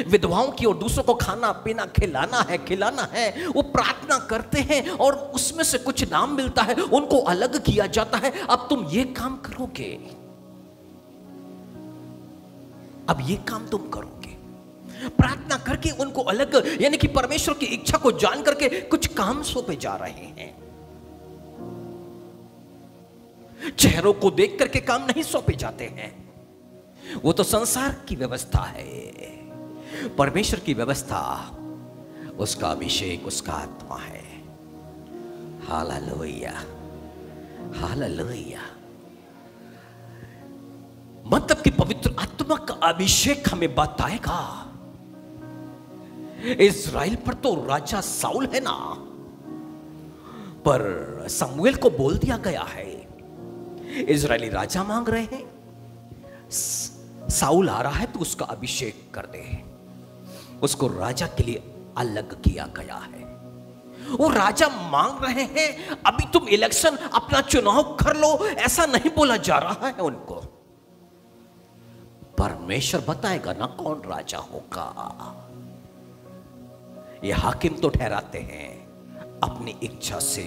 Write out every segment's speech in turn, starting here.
विधवाओं की और दूसरों को खाना पीना खिलाना है। वो प्रार्थना करते हैं और उसमें से कुछ नाम मिलता है, उनको अलग किया जाता है। अब तुम ये काम करोगे, अब ये काम तुम करोगे। प्रार्थना करके उनको अलग, यानी कि परमेश्वर की इच्छा को जान करके कुछ काम सौंपे जा रहे हैं। चेहरों को देख करके काम नहीं सौंपे जाते हैं, वो तो संसार की व्यवस्था है। परमेश्वर की व्यवस्था, उसका अभिषेक, उसका आत्मा है। Hallelujah, hallelujah. मतलब कि पवित्र आत्मा का अभिषेक हमें बताएगा। इस्राएल पर तो राजा साउल है ना, पर शमूएल को बोल दिया गया है इजरायली राजा मांग रहे हैं, साउल आ रहा है तो उसका अभिषेक कर दे। उसको राजा के लिए अलग किया गया है। वो राजा मांग रहे हैं, अभी तुम इलेक्शन अपना चुनाव कर लो, ऐसा नहीं बोला जा रहा है उनको। परमेश्वर बताएगा ना कौन राजा होगा। ये हाकिम तो ठहराते हैं अपनी इच्छा से,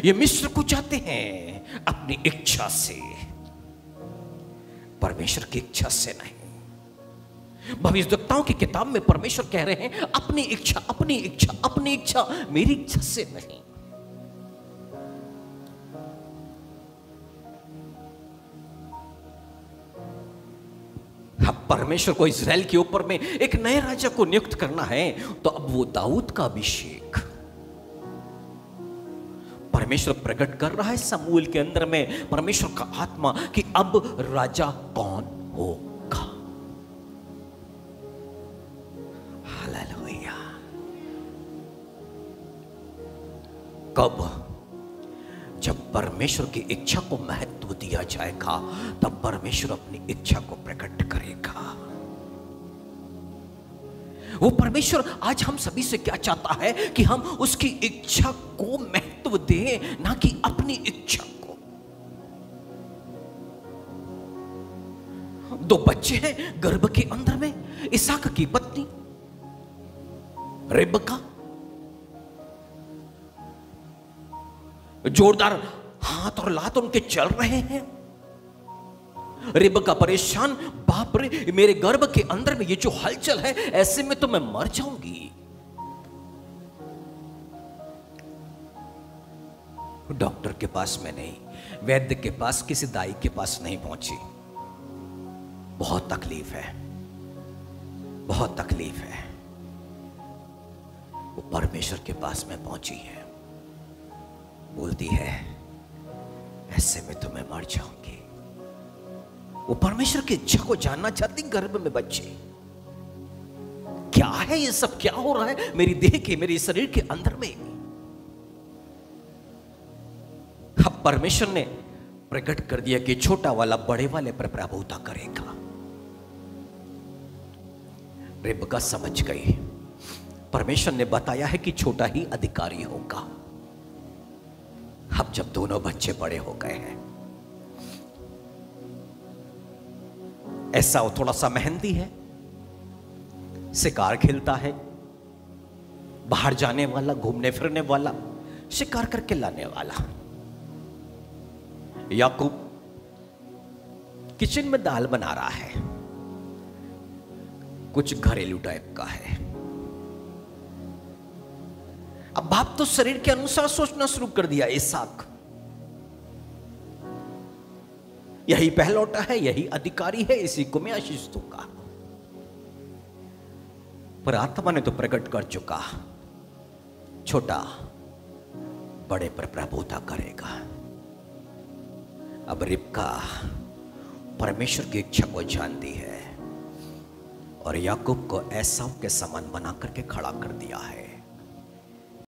ये मिस्र को जाते हैं अपनी इच्छा से, परमेश्वर की इच्छा से नहीं। भविष्यवक्ताओं की किताब में परमेश्वर कह रहे हैं अपनी इच्छा, अपनी इच्छा, अपनी इच्छा, मेरी इच्छा से नहीं। अब परमेश्वर को इज़राइल के ऊपर में एक नए राजा को नियुक्त करना है, तो अब वो दाऊद का अभिषेक परमेश्वर प्रकट कर रहा है शमूएल के अंदर में, परमेश्वर का आत्मा, कि अब राजा कौन होगा। हालेलुया। कब? जब परमेश्वर की इच्छा को महत्व दिया जाएगा, तब परमेश्वर अपनी इच्छा को प्रकट करेगा। वो परमेश्वर आज हम सभी से क्या चाहता है कि हम उसकी इच्छा को महत्व दें, ना कि अपनी इच्छा को। दो बच्चे हैं गर्भ के अंदर में, इसहाक की पत्नी रिबका, जोरदार हाथ और लात उनके चल रहे हैं। रिबका परेशान, बाप रे मेरे गर्भ के अंदर में ये जो हलचल है, ऐसे में तो मैं मर जाऊंगी। डॉक्टर के पास में नहीं, वैद्य के पास, किसी दाई के पास नहीं पहुंची। बहुत तकलीफ है, बहुत तकलीफ है। वो परमेश्वर के पास में पहुंची है, बोलती है ऐसे में तो मैं मर जाऊंगी। वो परमेश्वर की इच्छा को जानना चाहती, गर्भ में बच्चे, क्या है ये सब, क्या हो रहा है मेरी देह के, मेरे शरीर के अंदर में। अब परमेश्वर ने प्रकट कर दिया कि छोटा वाला बड़े वाले पर प्रभुता करेगा। रिबका समझ गई, परमेश्वर ने बताया है कि छोटा ही अधिकारी होगा। अब जब दोनों बच्चे बड़े हो गए हैं, ऐसा वो थोड़ा सा मेहंदी है, शिकार खेलता है, बाहर जाने वाला, घूमने फिरने वाला, शिकार करके लाने वाला। याकूब किचन में दाल बना रहा है, कुछ घरेलू टाइप का है। अब बाप तो शरीर के अनुसार सोचना शुरू कर दिया, इसहाक यही पहलौटा है, यही अधिकारी है, इसी को मैं आशीष दूंगा। पर आत्मा ने तो प्रकट कर चुका, छोटा बड़े पर प्रभुता करेगा। अब रिबका परमेश्वर की इच्छा को जानती है और याकूब को एसाव के समान बना करके खड़ा कर दिया है।